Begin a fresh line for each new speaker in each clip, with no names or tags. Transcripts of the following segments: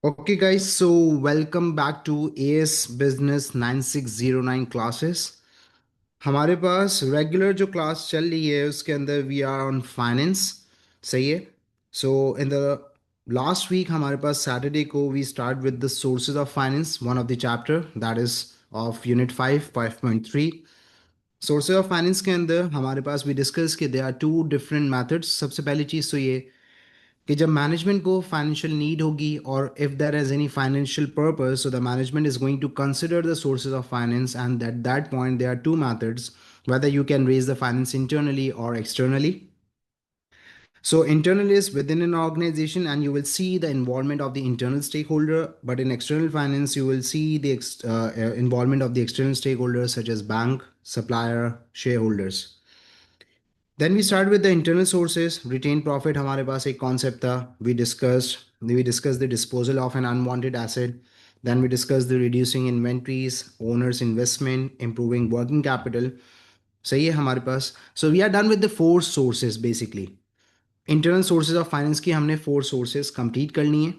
Okay, guys, so welcome back to AS Business 9609 classes. हमारे पास regular जो class चल रही है उसके अंदर वी आर ऑन फाइनेंस. सही है. So in the last week हमारे पास सैटरडे को we start with the sources of finance, one of the chapter that is of unit 5.3. Sources of finance के अंदर हमारे पास भी डिस्कस कि they are two different methods. सबसे पहली चीज़ तो ये कि जब मैनेजमेंट को फाइनेंशियल नीड होगी और if there is any financial purpose, so the management is going to consider the sources of finance, and at that point there are two methods whether you can raise the finance internally or externally. So internal is within an organization and you will see the involvement of the internal stakeholder, but in external finance you will see the involvement of the external stakeholders such as bank, supplier, shareholders. Then we start with the internal sources. Retained profit हमारे पास एक concept था. We discussed the disposal of an unwanted asset. Then we discussed the reducing inventories, owners investment, improving working capital. सही है हमारे पास. So we are done with the four sources basically. Internal sources of finance की हमने four sources complete करनी है.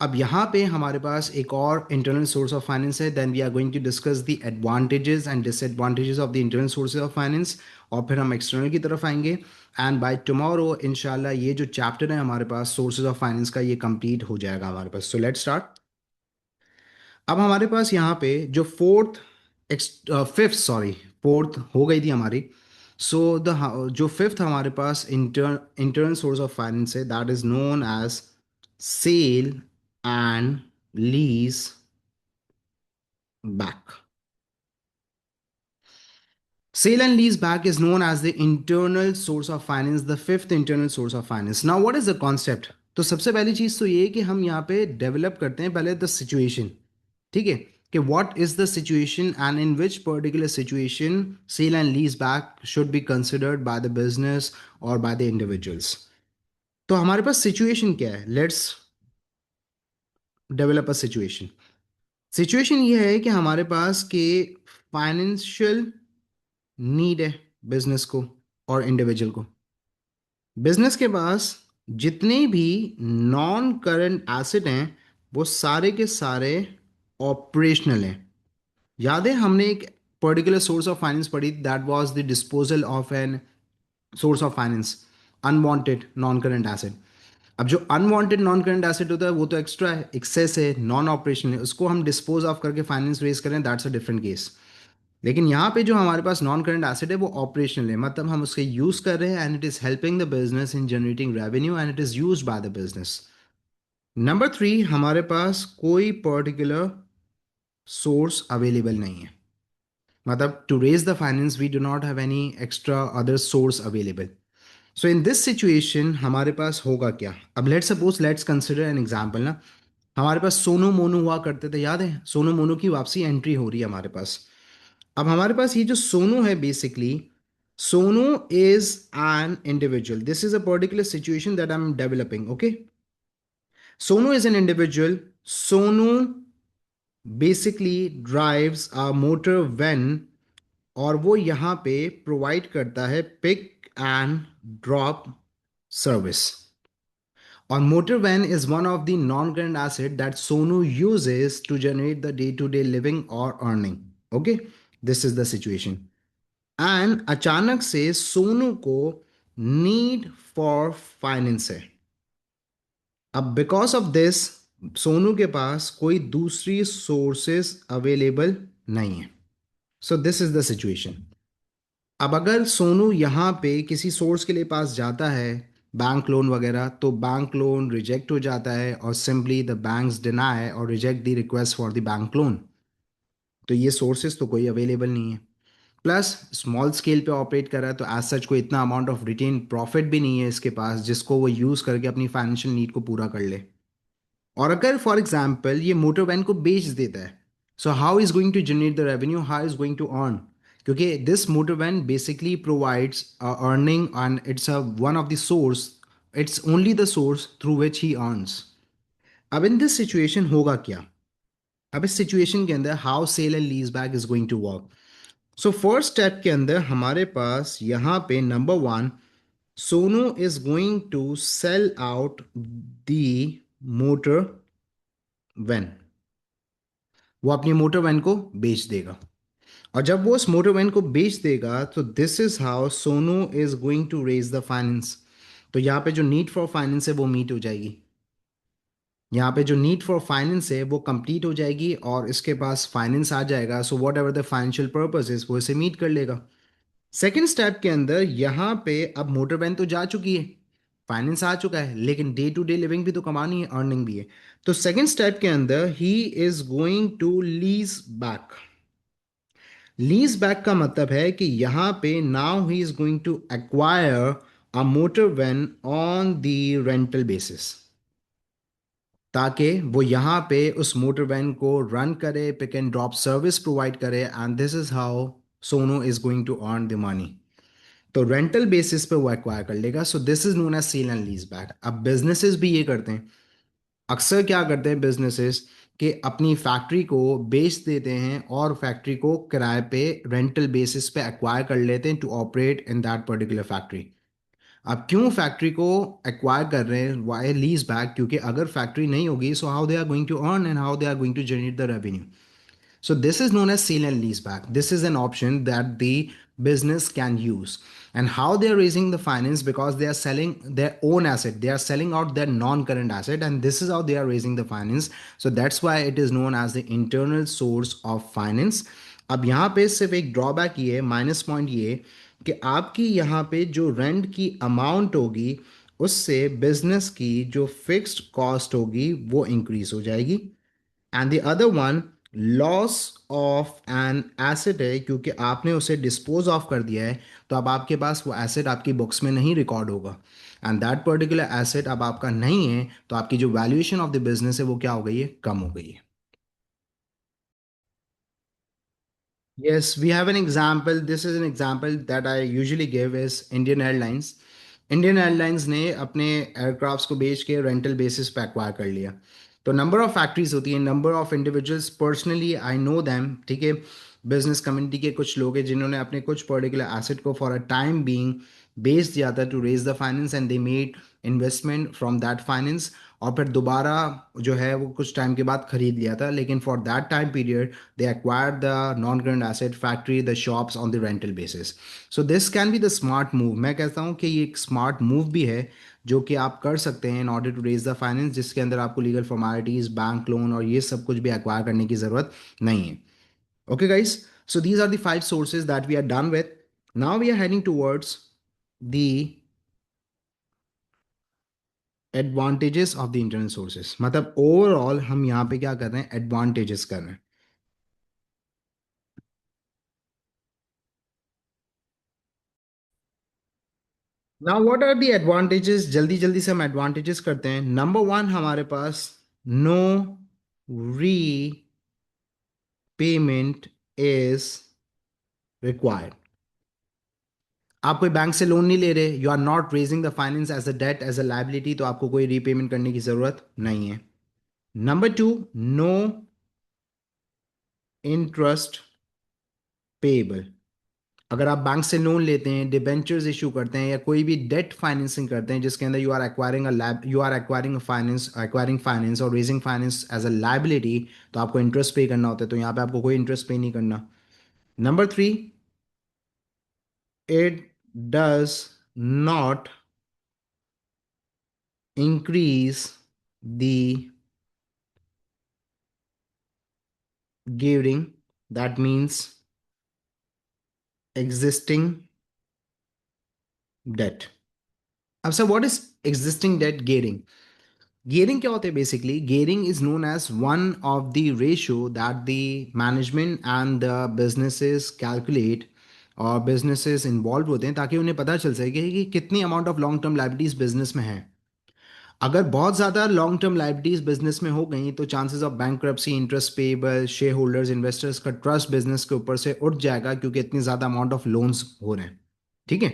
अब यहाँ पे हमारे पास एक और इंटरनल सोर्स ऑफ फाइनेंस है. Then we are going to discuss the advantages and disadvantages of the internal sources of finance, और फिर हम एक्सटर्नल की तरफ आएंगे. एंड बाय टुमारो इंशाल्लाह ये जो चैप्टर है हमारे पास सोर्सेज ऑफ फाइनेंस का, ये कंप्लीट हो जाएगा हमारे पास. So let's start. अब हमारे पास यहाँ पे जो फिफ्थ सॉरी फोर्थ हो गई थी हमारी. सो द जो फिफ्थ हमारे पास इंटरनल सोर्स ऑफ फाइनेंस है, that is known as sale and lease back. Sale and lease back is known as the internal source of finance, the fifth internal source of finance. Now, what is the concept? तो सबसे पहली चीज तो ये है कि हम यहाँ पे डेवलप करते हैं पहले द सिचुएशन. ठीक है, कि what is the situation and in which particular situation sale and lease back should be considered by the business or by the individuals. तो हमारे पास सिचुएशन क्या है? Let's develop a situation. Situation ये है कि हमारे पास के फाइनेंशियल नीड है बिजनेस को और इंडिविजुअल को. बिजनेस के पास जितने भी नॉन करंट एसेट हैं वो सारे के सारे ऑपरेशनल हैं. याद है हमने एक पर्टिकुलर सोर्स ऑफ फाइनेंस पढ़ी, that was the disposal of an source of finance, unwanted non current asset. अब जो अनवांटेड नॉन करंट एसेट होता है वो तो एक्स्ट्रा है, एक्सेस है, नॉन ऑपरेशनल है, उसको हम डिस्पोज ऑफ करके फाइनेंस रेज करें, दैट्स अ डिफरेंट केस. लेकिन यहाँ पे जो हमारे पास नॉन करंट एसेट है वो ऑपरेशनल है, मतलब हम उसके यूज कर रहे हैं and it is helping the business in generating revenue and it is used by the business. Number three, हमारे पास कोई पर्टिकुलर सोर्स अवेलेबल नहीं है, मतलब to raise the finance we do not have any extra other source available. So in this situation हमारे पास होगा क्या? अब लेट्स कंसिडर एन एग्जाम्पल ना. हमारे पास सोनू मोनू हुआ करते थे, याद है? सोनू मोनू की वापसी एंट्री हो रही है हमारे पास. अब हमारे पास ये जो सोनू है basically, Sonu is an individual. This is a particular situation that I am developing. Okay, Sonu is an individual. Sonu basically drives a motor van और वो यहाँ पे प्रोवाइड करता है पिक एंड ड्रॉप सर्विस. और motor van is one of the non current asset that Sonu uses to generate the day to day living और earning. Okay, this is the situation. And अचानक से सोनू को नीड फॉर फाइनेंस है. अब because of this Sonu के पास कोई दूसरी sources available नहीं है. सो दिस इज द सिचुएशन. अब अगर सोनू यहाँ पे किसी सोर्स के लिए पास जाता है, बैंक लोन वगैरह, तो बैंक लोन रिजेक्ट हो जाता है और सिंपली द बैंक्स डिनाई और reject the request for the bank loan. तो ये सोर्सेज तो कोई अवेलेबल नहीं है. प्लस स्मॉल स्केल पे ऑपरेट कर रहा है, तो एज सच कोई इतना अमाउंट ऑफ रिटेन प्रॉफिट भी नहीं है इसके पास जिसको वो यूज़ करके अपनी फाइनेंशियल नीड को पूरा कर ले. और अगर फॉर एग्जाम्पल ये मोटर वैन को बेच देता है, so how is going to generate the revenue, how is going to earn? क्योंकि this motor van basically provides earning and it's a one of the source, it's only the source through which he earns. अब in this situation होगा क्या? अब इस situation के अंदर how sale and lease back is going to work. So first step के अंदर हमारे पास यहाँ पे number one, Sonu is going to sell out the motor van, वो अपनी मोटर वैन को बेच देगा। और जब वो उस मोटर वैन को बेच देगा तो this is how Sonu is going to raise the finance. तो यहाँ पे जो नीड फॉर फाइनेंस है वो मीट हो जाएगी। यहाँ पे जो नीड फॉर फाइनेंस है वो कंप्लीट हो जाएगी और इसके पास फाइनेंस आ जाएगा। So what ever the financial purpose is वो इसे मीट कर लेगा। सेकेंड स्टेप के अंदर यहाँ पे अब मोटर वैन तो जा चुकी है, फाइनेंस आ चुका है, लेकिन डे टू डे लिविंग भी तो कमानी है, अर्निंग भी है। तो सेकेंड स्टेप के अंदर he is going to lease back. Lease back का मतलब है कि यहाँ पे now he is going to acquire a motor van on the rental basis, ताकि वो यहाँ पे उस मोटर वैन को रन करे, pick and drop service provide करे, and this is how Sonu is going to earn the money. तो rental basis पे वो एक्वायर कर लेगा। So this is known as sale and lease back. अब बिजनेसेस भी ये करते हैं, अक्सर क्या करते हैं बिजनेसेस कि अपनी फैक्ट्री को बेच देते हैं और फैक्ट्री को किराए पे रेंटल बेसिस पे एक्वायर कर लेते हैं to operate in that particular factory. अब क्यों फैक्ट्री को एक्वायर कर रहे हैं, वाई लीज बैक? क्योंकि अगर फैक्ट्री नहीं होगी so how they are going to earn and how they are going to generate the revenue? So this is known as sale and lease back. This is an option that the business can use. And how they are raising the finance? Because they are selling their own asset. They are selling out their non-current asset, and this is how they are raising the finance. So that's why it is known as the internal source of finance. अब यहाँ पे सिर्फ एक drawback ये, minus point ये, कि आपकी यहाँ पे जो रेंट की अमाउंट होगी उससे बिजनेस की जो फिक्स्ड कॉस्ट होगी वो इंक्रीज हो जाएगी। And the other one, loss of an asset है, क्योंकि आपने उसे डिस्पोज ऑफ कर दिया है तो अब आपके पास वो एसेट आपकी बुक्स में नहीं रिकॉर्ड होगा, एंड दैट पर्टिकुलर एसेट अब आपका नहीं है, तो आपकी जो वैल्यूएशन ऑफ द बिजनेस है वो क्या हो गई है? कम हो गई है। Yes, we have an example. This is an example that I usually give is Indian Airlines. Indian airlines ने अपने एयरक्राफ्ट्स को बेच के रेंटल बेसिस पे एक्वायर कर लिया। तो नंबर ऑफ फैक्ट्रीज होती है, number of individuals, personally I know them, ठीक है। बिजनेस कम्युनिटी के कुछ लोग हैं जिन्होंने अपने कुछ पर्टिकुलर एसेट को फॉर अ टाइम बीइंग बेच दिया था to raise the finance, and they made investment from that finance, और फिर दोबारा जो है वो कुछ टाइम के बाद खरीद लिया था, लेकिन for that time period they acquired the non-current asset factory, the shops on the rental basis. So this can be the smart move. मैं कहता हूँ कि ये एक smart move भी है जो कि आप कर सकते हैं in order to raise the finance, जिसके अंदर आपको legal formalities, बैंक लोन और ये सब कुछ भी acquire करने की ज़रूरत नहीं है। Okay guys, so these are the 5 sources that we are done with. Now we are heading towards the advantages of the internal sources. मतलब overall हम यहाँ पे क्या कर रहे हैं? Advantages कर रहे हैं। Now what are the advantages? जल्दी जल्दी से हम एडवांटेजेस करते हैं। नंबर वन, हमारे पास no repayment is required. आप कोई बैंक से लोन नहीं ले रहे, you are not raising the finance as a debt, as a liability, तो आपको कोई रीपेमेंट करने की जरूरत नहीं है। Number two, no interest payable. अगर आप बैंक से लोन लेते हैं, डिबेंचर्स इशू करते हैं या कोई भी डेट फाइनेंसिंग करते हैं जिसके अंदर you are acquiring finance, acquiring finance और raising finance as a liability, तो आपको इंटरेस्ट पे करना होता है, तो यहाँ पे आपको कोई इंटरेस्ट पे नहीं करना। Number three, it does not increase the gearing, that means existing debt. अब sir what is existing debt gearing? Gearing क्या होता है basically? Gearing is known as one of the ratio that the management and the businesses calculate, और businesses involved होते हैं ताकि उन्हें पता चल सके कि कितनी amount of long term liabilities business में है। अगर बहुत ज़्यादा लॉन्ग टर्म लाइबिलिटीज बिजनेस में हो गई तो chances of bankruptcy, interest payable, share holders, investors का ट्रस्ट बिजनेस के ऊपर से उठ जाएगा, क्योंकि इतनी ज़्यादा अमाउंट ऑफ लोन्स हो रहे हैं। ठीक है।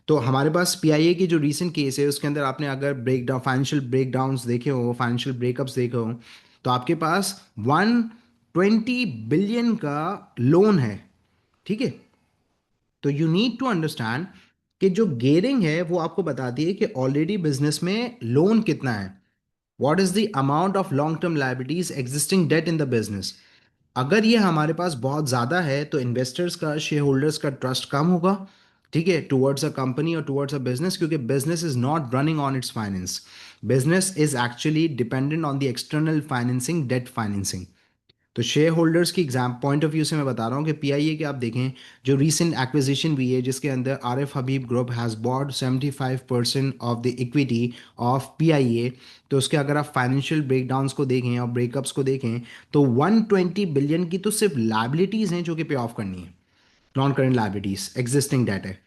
तो हमारे पास पीआईए की जो रीसेंट केस है उसके अंदर आपने अगर ब्रेकडाउन, फाइनेंशियल ब्रेकडाउन्स देखे हो, फाइनेंशियल ब्रेकअप्स देखे हो, तो आपके पास 120 बिलियन का लोन है। ठीक है। तो यू नीड टू अंडरस्टैंड कि जो गेयरिंग है वो आपको बताती है कि ऑलरेडी बिजनेस में लोन कितना है। What is the amount of long term liabilities existing debt in the business. अगर ये हमारे पास बहुत ज़्यादा है तो इन्वेस्टर्स का, शेयर होल्डर्स का ट्रस्ट कम होगा, ठीक है, टुवर्ड्स अ कंपनी और टुवर्ड्स अ बिजनेस, क्योंकि business is not running on it's finance. Business is actually dependent on the external financing, debt financing. तो शेयर होल्डर्स की एग्जाम पॉइंट ऑफ व्यू से मैं बता रहा हूँ कि पीआईए के आप देखें, जो रीसेंट एक्विजिशन हुई है जिसके अंदर Arif Habib group has bought 75% of the equity of PIA. तो उसके अगर आप फाइनेंशियल ब्रेकडाउन्स को देखें और ब्रेकअप्स को देखें तो 120 बिलियन की तो सिर्फ लाइबिलिटीज़ हैं जो कि पे ऑफ करनी है, non current liabilities, existing debt है।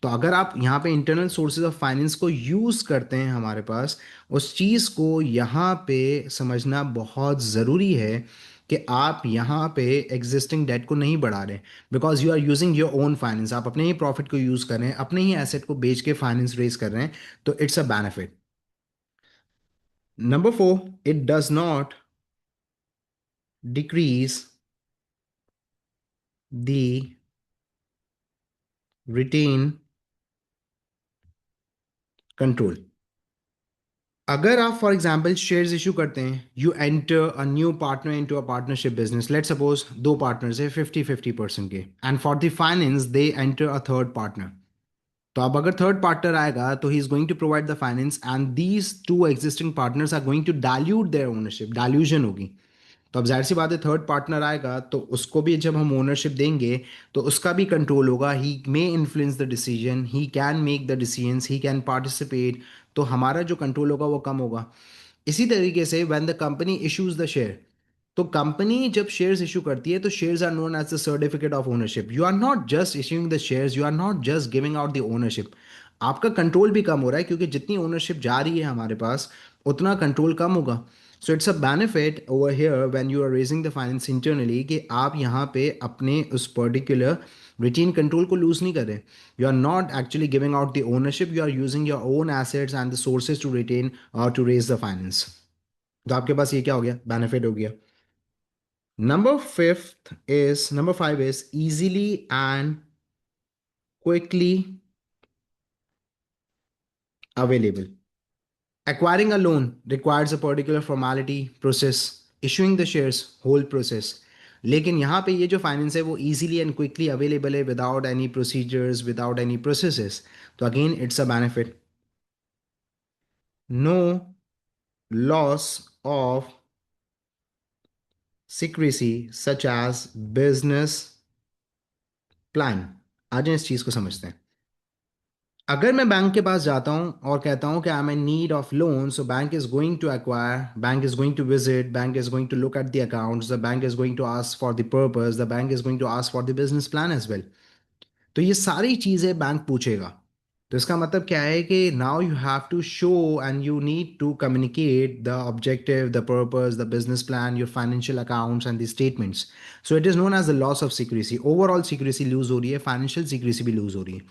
तो अगर आप यहाँ पे इंटरनल सोर्सेज ऑफ फाइनेंस को यूज़ करते हैं हमारे पास, उस चीज़ को यहाँ पे समझना बहुत ज़रूरी है कि आप यहाँ पे एग्जिस्टिंग डेट को नहीं बढ़ा रहे, because you are using your own finance. आप अपने ही प्रॉफिट को यूज़ कर रहे हैं, अपने ही एसेट को बेच के फाइनेंस रेज कर रहे हैं, तो it's a benefit. Number four, it does not decrease the retain control. अगर आप फॉर एग्जाम्पल शेयर्स इशू करते हैं, you enter a new partner into a partnership business, let suppose दो पार्टनर्स है 50-50% के, and for the finance they enter a third partner. तो अब अगर थर्ड पार्टनर आएगा तो he is going to provide the finance and these two existing partners are going to dilute there ownership, dilution होगी। तो अब जाहिर सी बात है, थर्ड पार्टनर आएगा तो उसको भी जब हम ओनरशिप देंगे तो उसका भी कंट्रोल होगा, he may influence the decision, he can make the decisions, he can participate. तो हमारा जो कंट्रोल होगा वो कम होगा। इसी तरीके से when the company issues the share, तो कंपनी जब शेयर्स इशू करती है तो shares are known as the certificate of ownership. You are not just issuing the shares, you are not just giving out the ownership. आपका control भी कम हो रहा है, क्योंकि जितनी ओनरशिप जा रही है हमारे पास उतना कंट्रोल कम होगा। So it's a benefit over here when you are raising the finance internally, कि आप यहाँ पे अपने उस पर्टिकुलर रिटेन कंट्रोल को लूज नहीं कर रहे। You are not actually giving out the ownership, you are using your own assets and the sources to retain to raise the finance. तो आपके पास ये क्या हो गया, बेनिफिट हो गया। Number 5 is easily and quickly available. Acquiring a loan requires a particular formality process, issuing the shares whole process. लेकिन यहाँ पे ये जो फाइनेंस है वो easily and quickly available है, without any procedures, without any processes. तो again it's a benefit. No loss of secrecy such as business plan. आज हम इस चीज़ को समझते हैं। अगर मैं बैंक के पास जाता हूँ और कहता हूँ कि I am in need of loan, so bank is going to acquire, bank is going to visit, bank is going to look at the accounts, the bank is going to ask for the purpose, the bank is going to ask for the business plan as well. तो ये सारी चीज़ें bank पूछेगा। तो इसका मतलब क्या है कि now you have to show and you need to communicate the objective, the purpose, the business plan, your financial accounts and the statements. So it is known as the loss of secrecy. Overall secrecy lose हो रही है, financial secrecy भी loose हो रही है।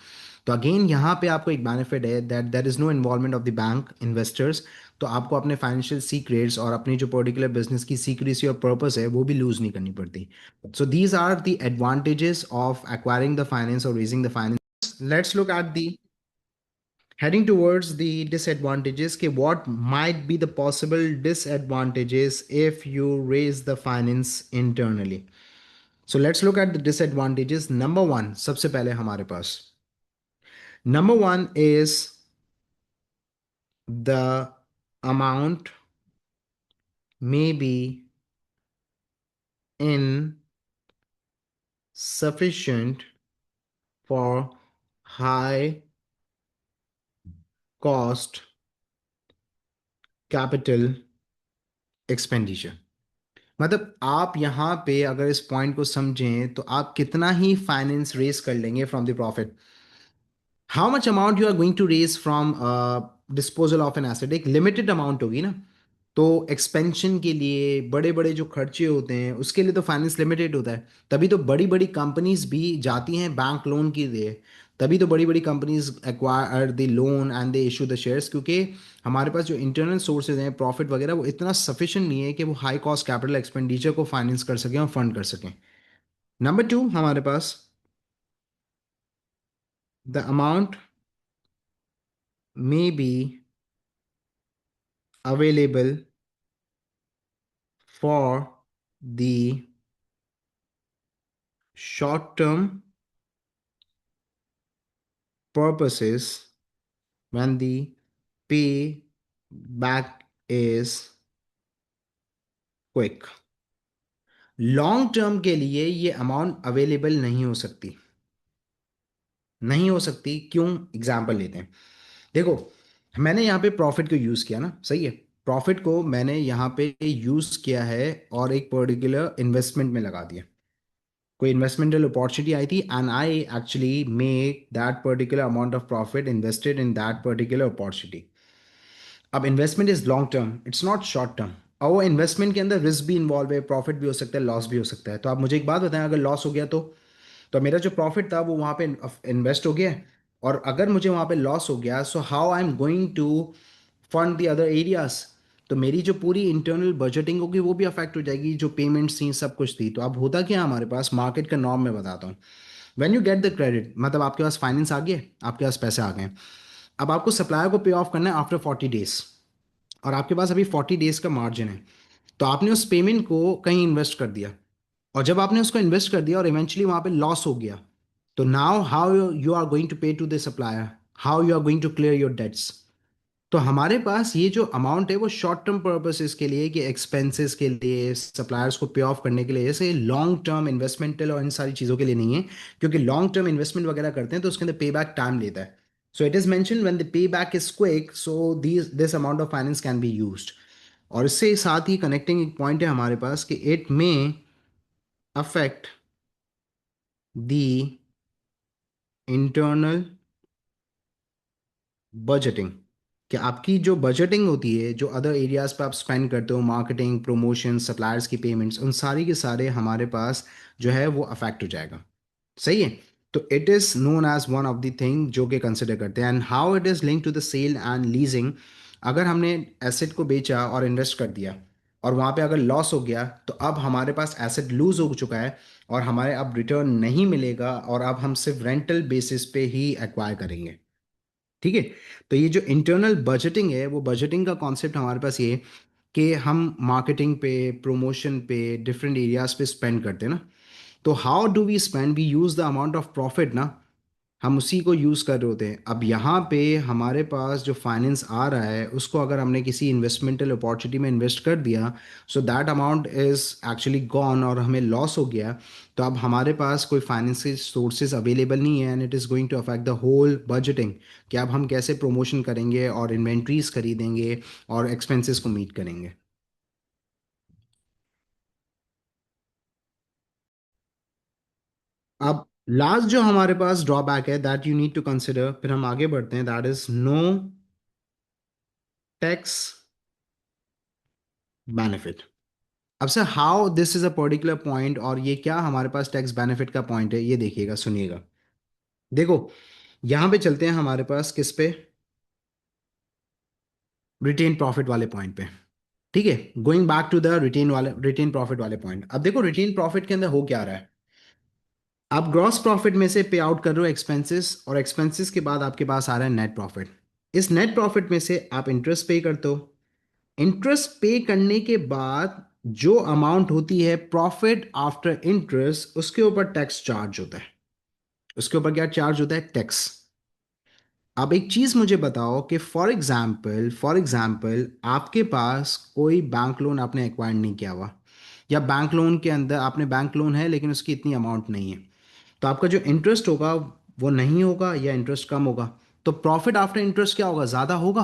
तो again यहाँ पे आपको एक बेनिफिट है that there is no involvement of the bank investors. तो आपको अपने फाइनेंशियल सीक्रेट्स और अपनी जो पर्टिकुलर बिजनेस की सीक्रेसी और पर्पस है वो भी लूज नहीं करनी पड़ती। So these are the advantages of acquiring the finance or raising the finance. Let's look at the heading towards the disadvantages. Okay, what might be the possible disadvantages if you raise the finance internally? So let's look at the disadvantages. Number one, सबसे पहले हमारे पास number one is the amount may be insufficient for high cost capital expenditure. मतलब आप यहाँ पे अगर इस point को समझें तो आप कितना ही फाइनेंस रेस कर लेंगे from the profit, how much amount you are going to raise from disposal of an asset, एक लिमिटेड अमाउंट होगी ना। तो एक्सपेंशन के लिए बड़े बड़े जो खर्चे होते हैं उसके लिए तो फाइनेंस लिमिटेड होता है। तभी तो बड़ी बड़ी कंपनीज भी जाती हैं बैंक लोन के लिए। तभी तो बड़ी बड़ी companies acquire the loan and they issue the shares, क्योंकि हमारे पास जो इंटरनल सोर्सेज हैं प्रॉफिट वगैरह वो इतना सफिशिएंट नहीं है कि वो हाई कॉस्ट कैपिटल एक्सपेंडिचर को फाइनेंस कर सकें और फंड कर सकें। नंबर टू, हमारे पास the amount may be available for the short term purposes when the pay back is quick. Long term के लिए ये अमाउंट अवेलेबल नहीं हो सकती, नहीं हो सकती। क्यों? एग्जाम्पल लेते हैं। देखो, मैंने यहाँ पे प्रॉफिट को यूज किया ना, सही है। प्रॉफिट को मैंने यहाँ पे यूज किया है और एक पर्टिकुलर इन्वेस्टमेंट में लगा दिया। कोई इन्वेस्टमेंटल अपॉर्चुनिटी आई थी and I actually make that particular amount of profit invested in that particular opportunity. अब investment is long term, it's not short term. और वो इन्वेस्टमेंट के अंदर रिस्क भी इन्वॉल्व है, प्रॉफिट भी हो सकता है, लॉस भी हो सकता है। तो आप मुझे एक बात बताएं, अगर लॉस हो गया तो मेरा जो प्रॉफिट था वो वहाँ पे इन्वेस्ट हो गया है, और अगर मुझे वहाँ पे लॉस हो गया, so how I am going to fund the other areas. तो मेरी जो पूरी इंटरनल बजटिंग होगी वो भी अफेक्ट हो जाएगी, जो पेमेंट्स थी सब कुछ थी। तो अब होता क्या है हमारे पास, मार्केट का नॉर्म मैं बताता हूँ। When you get the credit, मतलब आपके पास फाइनेंस आ गया, आपके पास पैसे आ गए। अब आपको सप्लायर को पे ऑफ करना है आफ्टर 40 डेज, और आपके पास अभी 40 डेज का मार्जिन है। तो आपने उस पेमेंट को कहीं इन्वेस्ट कर दिया, और जब आपने उसको इन्वेस्ट कर दिया और इवेंचुअली वहां पे लॉस हो गया, तो now how you are going to pay to the supplier, how you are going to clear your debts. तो हमारे पास ये जो अमाउंट है वो शॉर्ट टर्म पर्पसेस के लिए, कि एक्सपेंसेस के लिए, सप्लायर्स को पे ऑफ करने के लिए, जैसे लॉन्ग टर्म इन्वेस्टमेंटल और इन सारी चीज़ों के लिए नहीं है। क्योंकि लॉन्ग टर्म इन्वेस्टमेंट वगैरह करते हैं तो उसके अंदर पे बैक टाइम लेता है। सो it is mention when the pay back is quick, so this amount of finance can be used. और इससे साथ ही कनेक्टिंग एक पॉइंट है हमारे पास कि it may affect the internal budgeting. कि आपकी जो बजटिंग होती है, जो अदर एरियाज पे आप स्पेंड करते हो, मार्केटिंग, प्रमोशन, सप्लायर्स की पेमेंट्स, उन सारी के सारे हमारे पास जो है वो अफेक्ट हो जाएगा। सही है। तो it is known as one of the thing जो कि कंसिडर करते हैं। And how it is link to the sale and leasing. अगर हमने एसेट को बेचा और इन्वेस्ट कर दिया, और वहाँ पे अगर लॉस हो गया, तो अब हमारे पास एसेट लूज हो चुका है, और हमारे अब रिटर्न नहीं मिलेगा, और अब हम सिर्फ रेंटल बेसिस पे ही एक्वायर करेंगे। ठीक है। तो ये जो इंटरनल बजटिंग है, वो बजटिंग का कॉन्सेप्ट हमारे पास ये है कि हम मार्केटिंग पे, प्रमोशन पे, डिफरेंट एरियाज पे स्पेंड करते हैं ना। तो how do we spend, we use the amount of profit ना, हम उसी को यूज़ कर रहे होते हैं। अब यहाँ पे हमारे पास जो फाइनेंस आ रहा है, उसको अगर हमने किसी इन्वेस्टमेंटल अपॉर्चुनिटी में इन्वेस्ट कर दिया, so that amount is actually gone, और हमें लॉस हो गया। तो अब हमारे पास कोई फाइनेंशियल सोर्सेज अवेलेबल नहीं है, and it is going to affect the whole budgeting, कि अब हम कैसे प्रमोशन करेंगे और इन्वेंट्रीज खरीदेंगे और एक्सपेंसेस को मीट करेंगे। अब लास्ट जो हमारे पास ड्रॉबैक है that you need to consider, फिर हम आगे बढ़ते हैं, that is no tax benefit. अब sir how this is a particular point, और ये क्या हमारे पास टैक्स बेनिफिट का पॉइंट है, ये देखिएगा, सुनिएगा। देखो, यहां पे चलते हैं हमारे पास किस पे, रिटेन प्रॉफिट वाले पॉइंट पे। ठीक है। Going back to the retain profit वाले पॉइंट। अब देखो, रिटेन प्रॉफिट के अंदर हो क्या रहा है, आप ग्रॉस प्रॉफिट में से पे आउट कर रहे हो एक्सपेंसेस, और एक्सपेंसेस के बाद आपके पास आ रहा है नेट प्रॉफिट। इस नेट प्रॉफिट में से आप इंटरेस्ट पे करते हो। इंटरेस्ट पे करने के बाद जो अमाउंट होती है प्रॉफिट आफ्टर इंटरेस्ट, उसके ऊपर टैक्स चार्ज होता है। उसके ऊपर क्या चार्ज होता है? टैक्स। अब एक चीज मुझे बताओ कि फॉर एग्जाम्पल आपके पास कोई बैंक लोन आपने एक्वायर नहीं किया हुआ, या बैंक लोन के अंदर आपने बैंक लोन है लेकिन उसकी इतनी अमाउंट नहीं है, तो आपका जो इंटरेस्ट होगा वो नहीं होगा, या इंटरेस्ट कम होगा। तो प्रॉफिट आफ्टर इंटरेस्ट क्या होगा? ज़्यादा होगा।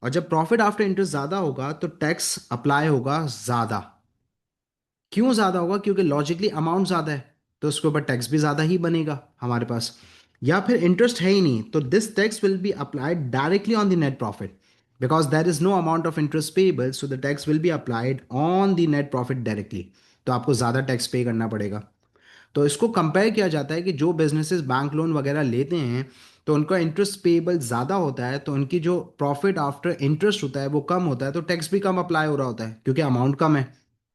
और जब प्रॉफिट आफ्टर इंटरेस्ट ज़्यादा होगा तो टैक्स अप्लाई होगा ज़्यादा। क्यों ज़्यादा होगा? क्योंकि लॉजिकली अमाउंट ज़्यादा है, तो उसके ऊपर टैक्स भी ज़्यादा ही बनेगा हमारे पास। या फिर इंटरेस्ट है ही नहीं, तो this tax will be applied directly on the net profit, because there is no amount of interest payable, so the tax will be applied on the net profit directly. तो आपको ज़्यादा टैक्स पे करना पड़ेगा। तो इसको compare किया जाता है कि जो बिजनेसेस बैंक लोन वगैरह लेते हैं, तो उनका इंटरेस्ट पेबल ज़्यादा होता है, तो उनकी जो प्रॉफिट आफ्टर इंटरेस्ट होता है वो कम होता है, तो टैक्स भी कम अप्लाई हो रहा होता है, क्योंकि अमाउंट कम है।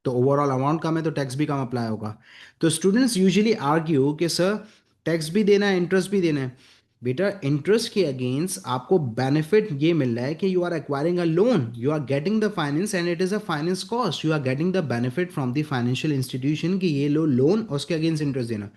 तो ओवरऑल अमाउंट कम है तो टैक्स भी कम अप्लाई होगा। तो स्टूडेंट्स यूजुअली आर्ग्यू कि सर, टैक्स भी देना है, इंटरेस्ट भी देना है। बेटा इंटरेस्ट के अगेंस्ट आपको बेनिफिट ये मिल रहा है कि you are acquiring a loan, you are getting the finance and it is a finance cost, you are getting the benefit from the financial institution कि ये लो लोन और उसके अगेंस्ट इंटरेस्ट देना।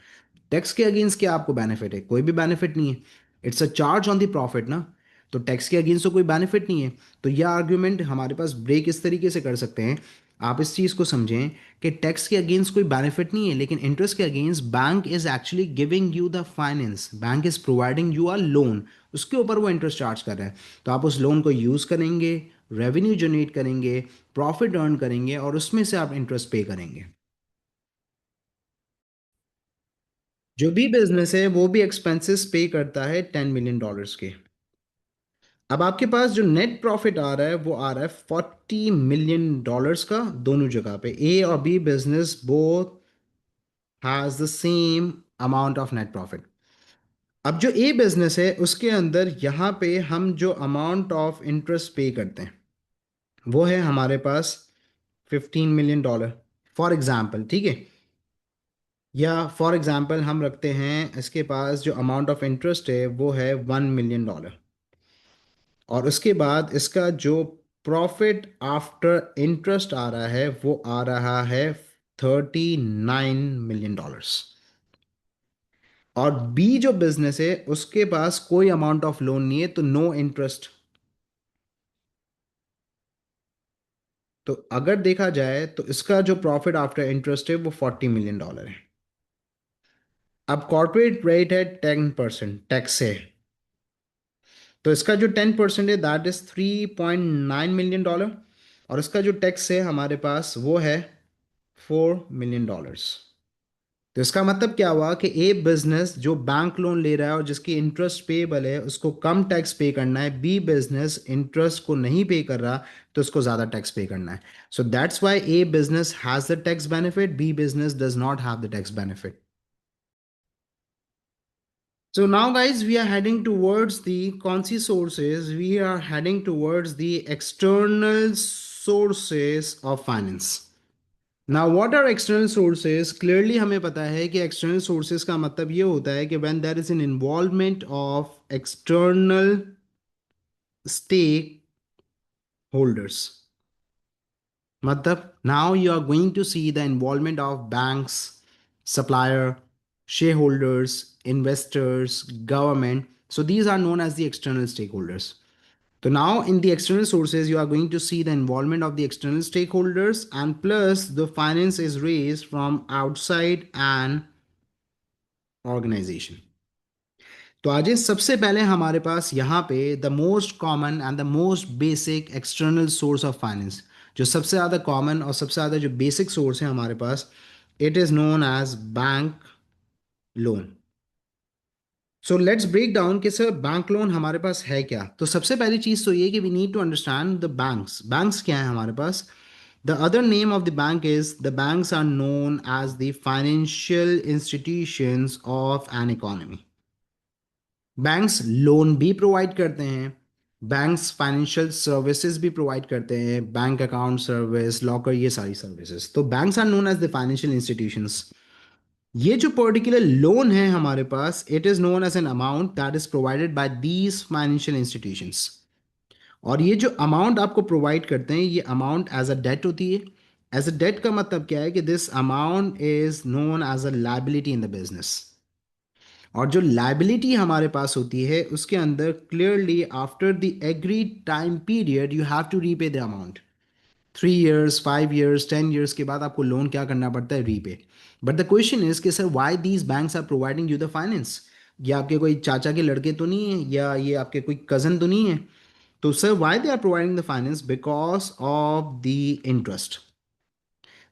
टैक्स के अगेंस्ट क्या आपको बेनिफिट है? कोई भी बेनिफिट नहीं है। It's a charge on the profit ना। तो टैक्स के अगेंस्ट तो कोई बेनिफिट नहीं है। तो यह आर्ग्यूमेंट हमारे पास ब्रेक इस तरीके से कर सकते हैं। आप इस चीज़ को समझें कि टैक्स के अगेंस्ट कोई बेनिफिट नहीं है, लेकिन इंटरेस्ट के against bank is actually giving you the finance, bank is providing you a loan, उसके ऊपर वो इंटरेस्ट चार्ज कर रहा है। तो आप उस लोन को यूज़ करेंगे, रेवेन्यू जनरेट करेंगे, प्रॉफिट अर्न करेंगे और उसमें से आप इंटरेस्ट पे करेंगे। जो भी बिजनेस है वो भी एक्सपेंसेस पे करता है $10 million के। अब आपके पास जो नेट प्रॉफिट आ रहा है वो आ रहा है $40 million का, दोनों जगह पे ए और B business both has the same amount of net profit. अब जो ए बिजनेस है उसके अंदर यहाँ पे हम जो अमाउंट ऑफ इंटरेस्ट पे करते हैं वो है हमारे पास $15 million, फॉर एग्जाम्पल, ठीक है। या फॉर एग्जाम्पल हम रखते हैं इसके पास जो अमाउंट ऑफ इंटरेस्ट है वो है $1 million, और उसके बाद इसका जो प्रॉफिट आफ्टर इंटरेस्ट आ रहा है वो आ रहा है $39 million। और बी जो बिजनेस है उसके पास कोई अमाउंट ऑफ लोन नहीं है, तो नो इंटरेस्ट। तो अगर देखा जाए तो इसका जो प्रॉफिट आफ्टर इंटरेस्ट है वो $40 million है। अब कॉर्पोरेट रेट है 10%, टैक्स है। तो इसका जो 10% है दैट इज $3.9 million, और इसका जो टैक्स है हमारे पास वो है $4 million। तो इसका मतलब क्या हुआ कि ए बिजनेस जो बैंक लोन ले रहा है और जिसकी इंटरेस्ट पेएबल है उसको कम टैक्स पे करना है, बी बिजनेस इंटरेस्ट को नहीं पे कर रहा तो उसको ज़्यादा टैक्स पे करना है। So that's why a business has the tax benefit, B business does not have the tax benefit. So now guys, we are heading towards the कौन sources? We are heading towards the external sources of finance. Now what are external sources? Clearly हमें पता है कि external sources का मतलब ये होता है कि when there is an involvement of external stakeholders, मतलब now you are going to see the involvement of banks, supplier, shareholders, investors, government. So these are known as the external stakeholders. So now in the external sources, you are going to see the involvement of the external stakeholders, and plus the finance is raised from outside an organization. तो आज सबसे पहले हमारे पास यहाँ पे the most common and the most basic external source of finance, जो सबसे ज़्यादा कॉमन और सबसे ज़्यादा जो बेसिक सोर्स है हमारे पास, it is known as bank loan. So let's break down कि सर बैंक लोन हमारे पास है क्या। तो सबसे पहली चीज़ तो ये कि we need to understand the banks. Banks क्या है हमारे पास? The other name of the bank is the banks are known as the financial institutions of an economy. Banks loan भी प्रोवाइड करते हैं, बैंक्स फाइनेंशियल सर्विसेज भी provide करते हैं, बैंक अकाउंट सर्विस, लॉकर, ये सारी सर्विसेज। तो banks are known as the financial institutions. ये जो पर्टिकुलर लोन है हमारे पास, it is known as an amount that is provided by these financial institutions. और ये जो अमाउंट आपको प्रोवाइड करते हैं ये अमाउंट एज अ डेट होती है। एज अ डेट का मतलब क्या है कि this amount is known as a liability in the business. और जो लाइबिलिटी हमारे पास होती है उसके अंदर clearly after the agreed time period you have to repay the amount. 3 years, 5 years, 10 years के बाद आपको लोन क्या करना पड़ता है? Repay. But the question is कि sir why these banks are providing you the finance? ये आपके कोई चाचा के लड़के तो नहीं है, या ये आपके कोई कजन तो नहीं है? तो sir why they are providing the finance? Because of the interest.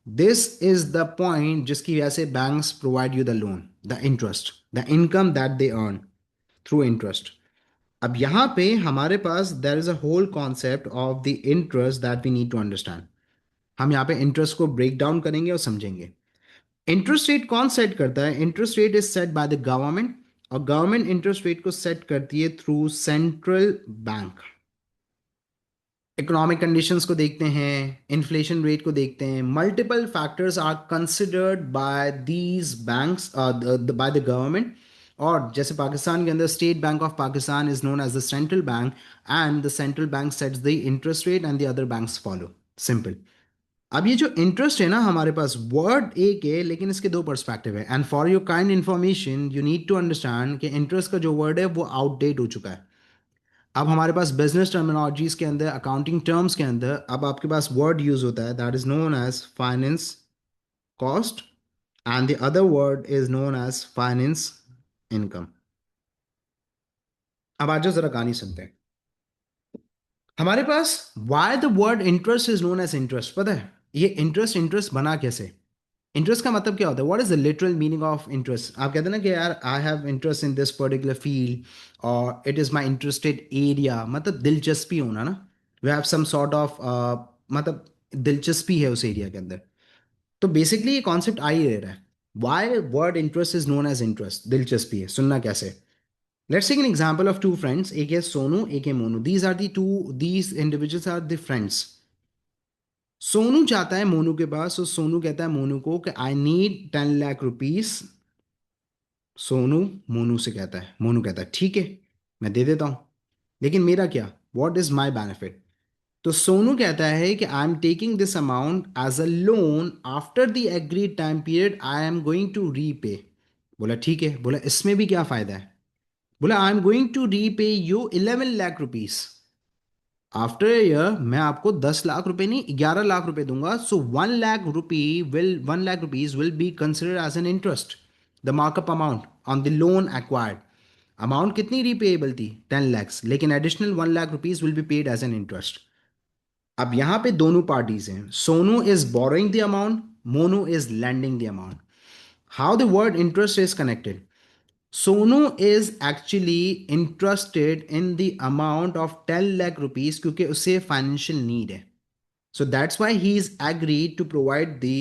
This is the point जिसकी वजह से banks provide you the loan, the interest, the income that they earn through interest. अब यहाँ पे हमारे पास there is a whole concept of the interest that we need to understand. हम यहाँ पे इंटरेस्ट को ब्रेक डाउन करेंगे और समझेंगे। इंटरेस्ट रेट कौन सेट करता है? Interest rate is set by the government, और गवर्नमेंट इंटरेस्ट रेट को सेट करती है through central bank. Economic conditions को देखते हैं, इन्फ्लेशन रेट को देखते हैं, multiple factors are considered by these banks, by the government, और जैसे पाकिस्तान के अंदर state bank of Pakistan is known as the central bank, and the central bank sets the interest rate and the other banks follow. Simple. अब ये जो interest है ना, हमारे पास वर्ड एक है लेकिन इसके दो पर्सपेक्टिव है, and for your kind information you need to understand कि इंटरेस्ट का जो वर्ड है वो आउटडेट हो चुका है। अब हमारे पास बिजनेस टर्मिनोलॉजीज के अंदर, अकाउंटिंग टर्म्स के अंदर, अब आपके पास वर्ड यूज होता है that is known as finance cost, and the other word is known as finance income. अब आज जरा कहानी सुनते हैं। हमारे पास why the word interest is known as interest, पता है ये इंटरेस्ट इंटरेस्ट बना कैसे? इंटरेस्ट का मतलब क्या होता है? What is the literal meaning of interest? आप कहते हैं ना कि यार I have interest in this particular field, और it is my interested area, मतलब दिलचस्पी होना ना। We have some sort of मतलब दिलचस्पी है उस एरिया के अंदर। तो बेसिकली ये कॉन्सेप्ट आ ही रहा है। Why word interest is known as interest? दिलचस्पी है, सुनना कैसे? Let's take an example of two friends, एक है सोनू एक है Monu. These are the two, these individuals are the friends. Sonu चाहता है मोनू के पास, तो सोनू कहता है मोनू को कि I need 10 lakh rupees. Sonu Monu से कहता है, मोनू कहता है ठीक है मैं दे देता हूं, लेकिन मेरा क्या, वॉट इज माई बेनिफिट? तो सोनू कहता है कि I am taking this amount as a loan, after the agreed time period I am going to repay. बोला ठीक है। बोला इसमें भी क्या फायदा है? बोला I am going to repay you 11 lakh rupees. After year मैं आपको 10 लाख रुपए नहीं 11 लाख रुपए दूंगा। So 1 lakh rupees will be considered as an interest, the markup amount on the loan acquired. Amount कितनी रीपेएबल थी? 10 लैक्स, लेकिन additional 1 lakh rupees will be paid as an interest. अब यहां पे दोनों पार्टीज हैं, Sonu is borrowing the amount, Monu is lending the amount. How the word interest is connected? Sonu is actually interested in the amount of 10 lakh rupees क्योंकि उसे financial need है। So that's why he is agreed to provide the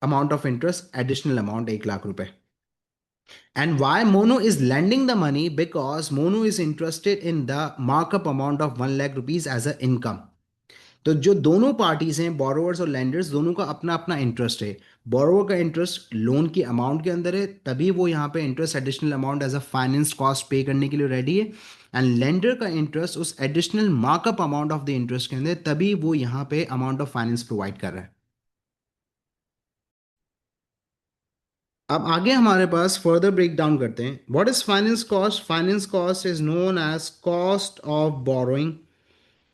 amount of interest, additional amount 1 lakh रुपए। And why Monu is lending the money? Because Monu is interested in the markup amount of 1 lakh rupees as a income. तो जो दोनों parties हैं, borrowers और landers, दोनों का अपना अपना इंटरेस्ट है। बोरोवर का इंटरेस्ट लोन की अमाउंट के अंदर है, तभी वो यहाँ पे interest additional amount as a finance cost pay करने के लिए रेडी है। एंड लेंडर का इंटरेस्ट उस additional markup amount of the interest के अंदर, तभी वो यहाँ पे अमाउंट ऑफ फाइनेंस प्रोवाइड कर रहा है। अब आगे हमारे पास फर्दर ब्रेक डाउन करते हैं। What is finance cost? Finance cost is known as cost of borrowing.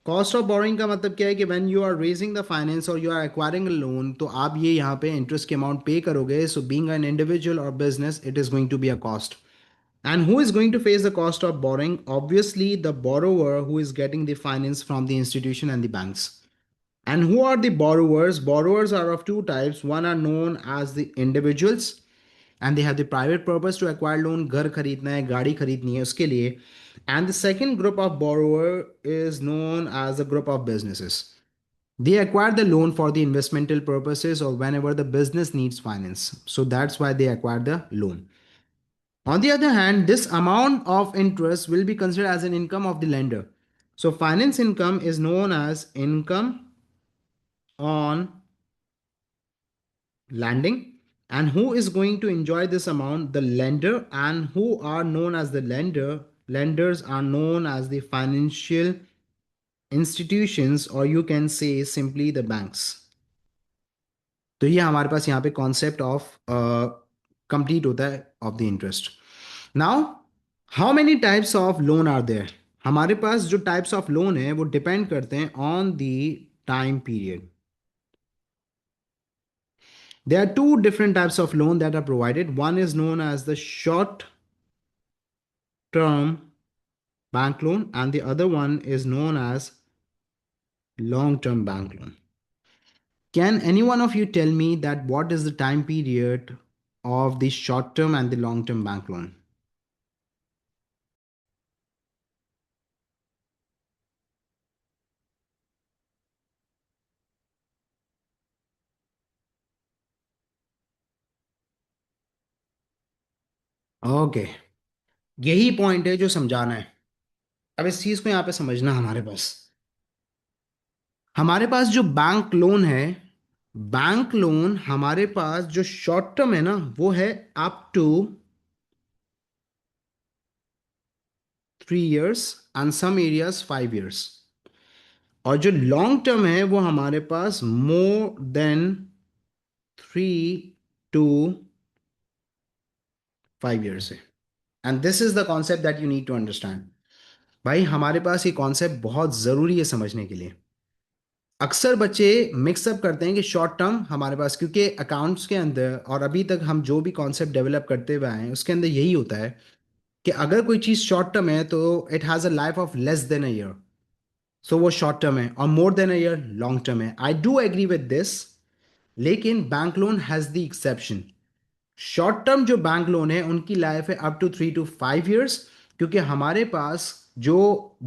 Cost of borrowing का मतलब क्या है कि when you are raising the finance और you are acquiring a loan, तो आप ये यहाँ पे इंटरेस्ट के अमाउंट पे करोगे। सो बीइंग एन इंडिविजुअल और business, it is going to be a cost. And who is going to face the cost of borrowing? Obviously the borrower who is getting the finance from the institution and the banks. And who are the borrowers? Borrowers are of two types. One are known as the individuals, and they have the private purpose to acquire loan. घर खरीदना है, गाड़ी खरीदनी है, उसके लिए. And the second group of borrower is known as the group of businesses. They acquire the loan for the investmental purposes or whenever the business needs finance. So that's why they acquire the loan. On the other hand, this amount of interest will be considered as an income of the lender. So finance income is known as income on lending. And who is going to enjoy this amount? The lender. And who are known as the lender? Lenders are known as the financial institutions, or you can say simply the banks. तो ये हमारे पास यहाँ पे concept of complete होता है of the interest. Now how many types of loan are there? हमारे पास जो टाइप्स ऑफ लोन है वो डिपेंड करते हैं on the time period. There are two different types of loan that are provided. One is known as the short term bank loan, and the other one is known as long term bank loan. Can any one of you tell me that what is the time period of the short term and the long term bank loan? Okay, यही point है जो समझाना है। अब इस चीज को यहाँ पे समझना, हमारे पास जो बैंक लोन है, बैंक लोन हमारे पास जो शॉर्ट टर्म है ना, वो है up to 3 years and some areas 5 years। और जो लॉन्ग टर्म है वो हमारे पास मोर देन 3 to 5 years है। And this is the concept that you need to understand. भाई हमारे पास ये कॉन्सेप्ट बहुत ज़रूरी है समझने के लिए। अक्सर बच्चे मिक्सअप करते हैं कि शॉर्ट टर्म हमारे पास, क्योंकि अकाउंट्स के अंदर और अभी तक हम जो भी कॉन्सेप्ट डेवलप करते हुए आए हैं उसके अंदर यही होता है कि अगर कोई चीज़ शॉर्ट टर्म है तो it has a life of less than a year, so वो शॉर्ट टर्म है, और more than a year long term है। I do agree with this, लेकिन bank loan has the exception. Short term जो bank loan है उनकी life है up to 3 to 5 years, क्योंकि हमारे पास जो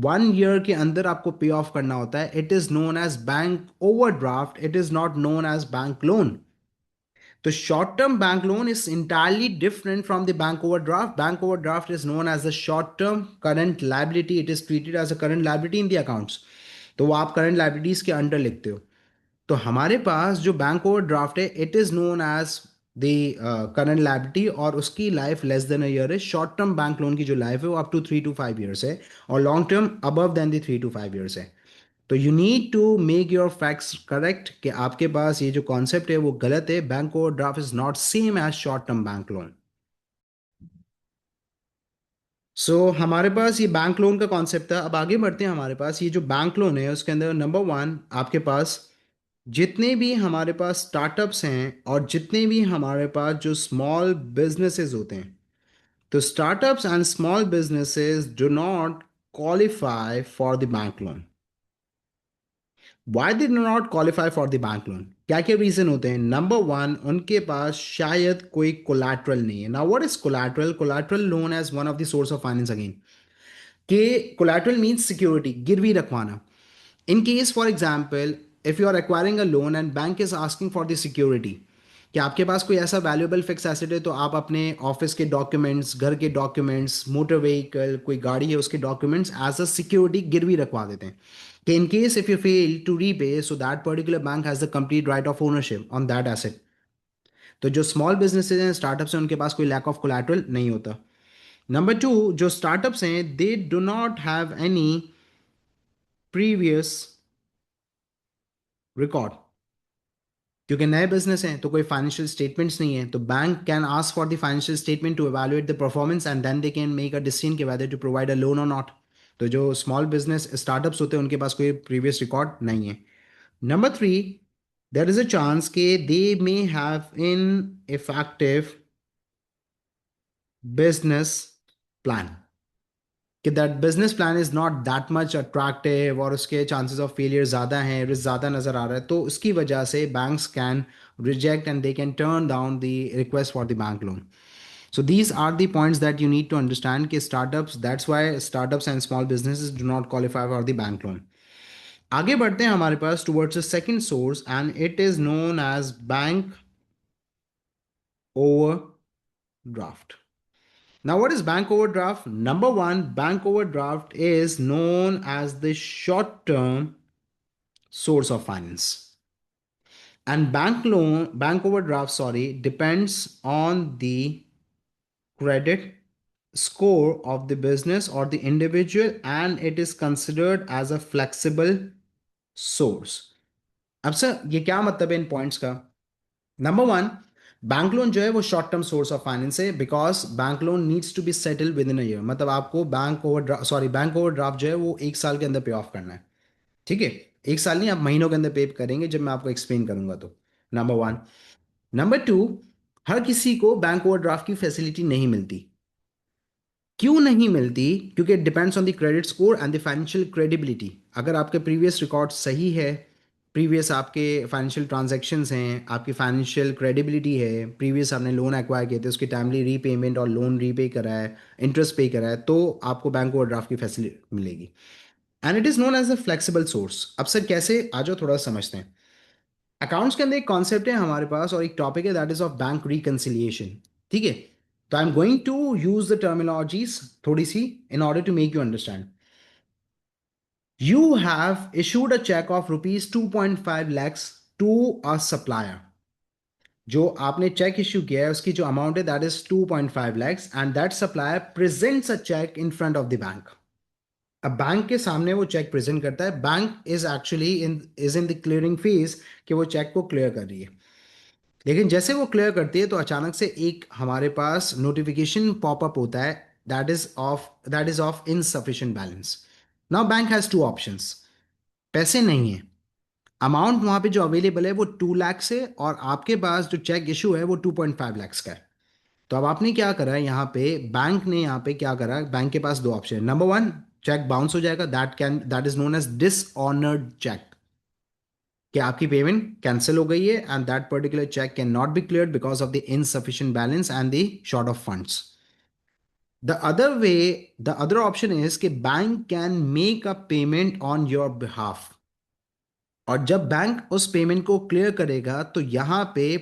1 year के अंदर आपको पे ऑफ करना होता है, it is known as bank overdraft, it is not known as bank loan. तो short term bank loan is entirely different from the bank overdraft. Bank overdraft is known as a short term current liability, it is treated as a current liability in the accounts. तो वो आप current liabilities के under लिखते हो। तो हमारे पास जो बैंक ओवरड्राफ्ट है it is known as the current liability, और उसकी life less than a year है। शॉर्ट टर्म बैंक लोन की जो लाइफ है वो अप टू 3 to 5 years है, और long term above than the 3 to 5 years है। तो you need to make your facts correct कि आपके पास ये जो कॉन्सेप्ट है वो गलत है। Bank overdraft is not same as short term bank loan. हमारे पास ये बैंक लोन का कॉन्सेप्ट था। अब आगे बढ़ते हैं। हमारे पास ये जो बैंक लोन है उसके अंदर नंबर वन, आपके पास जितने भी हमारे पास स्टार्टअप्स हैं और जितने भी हमारे पास जो स्मॉल बिजनेसेस होते हैं, तो startups and small businesses do not qualify for the bank loan. Why they do not qualify for the bank loan? क्या क्या रीजन होते हैं? नंबर वन, उनके पास शायद कोई कोलैटरल नहीं है। Now what is collateral? Collateral loan as one of the source of finance again. के कोलैटरल मीन्स सिक्योरिटी, गिरवी रखवाना। In case, for example, if you are acquiring a loan and bank is asking for the security, कि आपके पास कोई ऐसा valuable fix asset है, तो आप अपने ऑफिस के डॉक्यूमेंट्स, घर के डॉक्यूमेंट्स, मोटर व्हीकल, कोई गाड़ी है उसके डॉक्यूमेंट्स एज अ सिक्योरिटी गिरवी रखवा देते हैं कि in case if you fail to repay, so that particular bank has the complete right of ownership on that asset. तो जो स्मॉल बिजनेसेस हैं, स्टार्टअप्स हैं, उनके पास कोई लैक ऑफ कोलैटरल नहीं होता। नंबर टू, जो स्टार्टअप्स हैं they do not have any previous record, क्योंकि नए बिजनेस हैं तो कोई फाइनेंशियल स्टेटमेंट्स नहीं है। तो bank can ask for the financial statement to evaluate the performance and then they can make a decision कि whether to provide a loan or not. तो जो स्मॉल बिजनेस स्टार्टअप्स होते हैं उनके पास कोई प्रीवियस रिकॉर्ड नहीं है। Number three, there is a chance के they may have ineffective business plan, कि that business plan is not that much attractive, और उसके चांसेस ऑफ फेलियर ज़्यादा हैं, रिस्क ज़्यादा नज़र आ रहा है, तो उसकी वजह से banks can reject and they can turn down the request for the bank loan. So these are the points that you need to understand कि startups, that's why startups and small businesses do not qualify for the bank loan. आगे बढ़ते हैं हमारे पास towards the second source and it is known as bank overdraft. Now, what is bank overdraft? Number one, bank overdraft is known as the short term source of finance. And bank overdraft, sorry, depends on the credit score of the business or the individual, and it is considered as a flexible source. अब sir ये क्या मतलब है इन points का? Number one, bank loan जो है वो short term source of finance है, because bank loan needs to be settle within a year. मतलब आपको बैंक ओवरड्राफ्ट जो है वो 1 साल के अंदर पे ऑफ करना है। ठीक है, 1 साल नहीं, आप महीनों के अंदर पे करेंगे जब मैं आपको एक्सप्लेन करूंगा। तो नंबर वन। नंबर टू, हर किसी को बैंक ओवरड्राफ्ट की फैसिलिटी नहीं मिलती। क्यों नहीं मिलती? क्योंकि it depends on the credit score and the financial credibility. अगर आपके प्रीवियस रिकॉर्ड सही है, प्रीवियस आपके फाइनेंशियल ट्रांजैक्शंस हैं, आपकी फाइनेंशियल क्रेडिबिलिटी है, प्रीवियस आपने लोन एक्वायर किए थे, उसकी टाइमली रीपेमेंट और लोन रीपे करा है, इंटरेस्ट पे करा है, तो आपको बैंक ओवरड्राफ्ट की फैसिलिटी मिलेगी। And it is known as a flexible source. अब सर कैसे, आ जाओ थोड़ा समझते हैं। अकाउंट्स के अंदर एक कॉन्सेप्ट है हमारे पास और एक टॉपिक है, that is of bank reconciliation. ठीक है, तो I am going to use the terminologies थोड़ी सी in order to make you understand. You have issued a cheque of ₹2.5 lakhs to a supplier. जो आपने चेक इश्यू किया है उसकी जो अमाउंट है that is 2.5 lakhs, and that supplier presents a cheque in front of the bank. अब bank के सामने वो चेक प्रेजेंट करता है, bank is in the clearing phase कि वो चेक को क्लियर कर रही है। लेकिन जैसे वो क्लियर करती है तो अचानक से एक हमारे पास नोटिफिकेशन पॉपअप होता है, that is of insufficient balance. Now bank has two options. पैसे नहीं है, अमाउंट वहां पे जो अवेलेबल है वो 2 लाख है, और आपके पास जो चेक इशू है वो 2.5 लाख का है। तो अब आपने क्या करा है यहाँ पे, बैंक ने यहाँ पे क्या करा, बैंक के पास दो ऑप्शन है। नंबर वन, चेक बाउंस हो जाएगा, that is known as dishonoured cheque, कि आपकी पेमेंट कैंसिल हो गई है and that particular cheque can not be cleared because of the insufficient balance and the short of funds. The other option is कि bank can make a payment on your behalf, और जब bank उस payment को clear करेगा तो यहाँ पे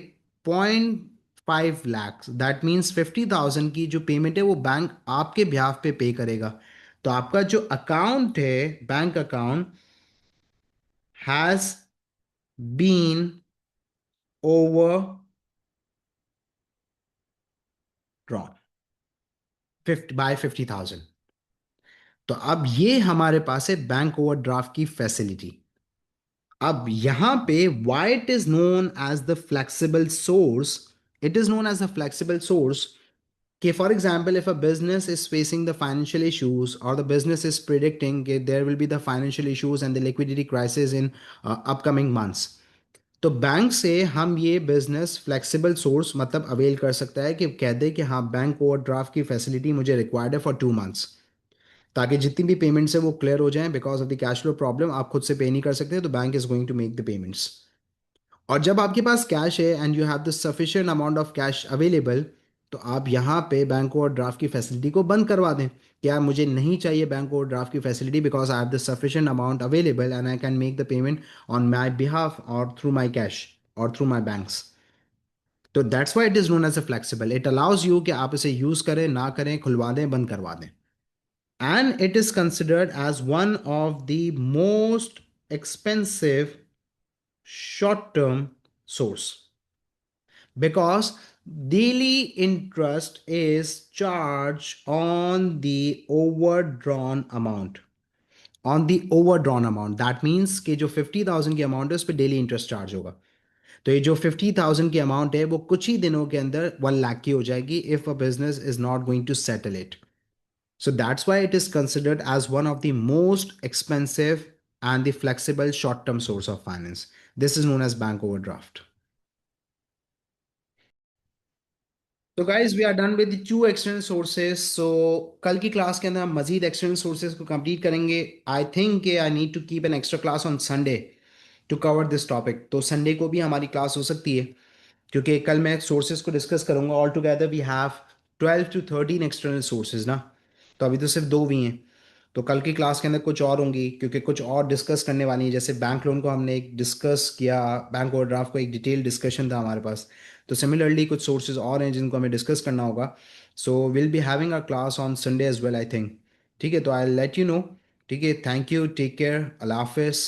0.5 lakh, that means 50,000 की जो पेमेंट है वो बैंक आपके ब्याह पे पे करेगा। तो आपका जो अकाउंट है, bank account, has been overdrawn 50,000। तो अब ये हमारे पास है बैंक ओवरड्राफ्ट की फैसिलिटी। अब यहां पे why it is known as the flexible source, it is known as the flexible source, कि for example if a business is facing the financial issues or the business is predicting that there will be the financial issues and the liquidity crisis in upcoming months, तो bank से हम ये business flexible source मतलब avail कर सकता है, कि कह दे कि हाँ बैंक ओवरड्राफ्ट की फैसिलिटी मुझे रिक्वायर्ड है फॉर 2 मंथ्स, ताकि जितनी भी पेमेंट्स है वो क्लियर हो जाएं। Because of the cash flow problem आप खुद से पे नहीं कर सकते, तो bank is going to make the payments. और जब आपके पास कैश है and you have the sufficient amount of cash available, तो आप यहाँ पे बैंक ओवरड्राफ्ट की फैसिलिटी को बंद करवा दें, कि यार मुझे नहीं चाहिए बैंक ओवरड्राफ्ट की facility, because I have the sufficient amount available and I can make the payment on my behalf और थ्रू माई कैश और थ्रू माई बैंक्स। तो that's why it is known as a flexible, it allows you कि आप इसे use करें ना करें, खुलवा दें बंद करवा दें। And it is considered as one of the most expensive short term source, because daily interest is charged on the overdrawn amount, that means कि जो 50,000 की अमाउंट है उस पर डेली इंटरेस्ट चार्ज होगा। तो ये जो 50,000 की अमाउंट है वो कुछ ही दिनों के अंदर 1 लाख की हो जाएगी if a business is not going to settle it. So that's why it is considered as one of the most expensive and the flexible short term source of finance. This is known as bank overdraft. तो guys we are done with 2 external sources. So कल की class के अंदर हम मजीद external sources को complete करेंगे। I think I need to keep an extra class on Sunday to cover this topic. तो संडे को भी हमारी क्लास हो सकती है, क्योंकि कल मैं सोर्सेज को डिस्कस करूंगा। All together we have 12 to 13 external sources ना, तो अभी तो सिर्फ दो भी हैं। तो कल की क्लास के अंदर कुछ और होंगी, क्योंकि कुछ और डिस्कस करने वाली है। जैसे बैंक लोन को हमने एक डिस्कस किया, बैंक ओवरड्राफ्ट को एक डिटेल डिस्कशन था हमारे पास। तो सिमिलरली कुछ सोर्सेज और हैं जिनको हमें डिस्कस करना होगा। So will be having a class on Sunday as well I think. ठीक है, तो आई लेट यू नो। ठीक है, थैंक यू, टेक केयर, अल्लाह हाफिज़।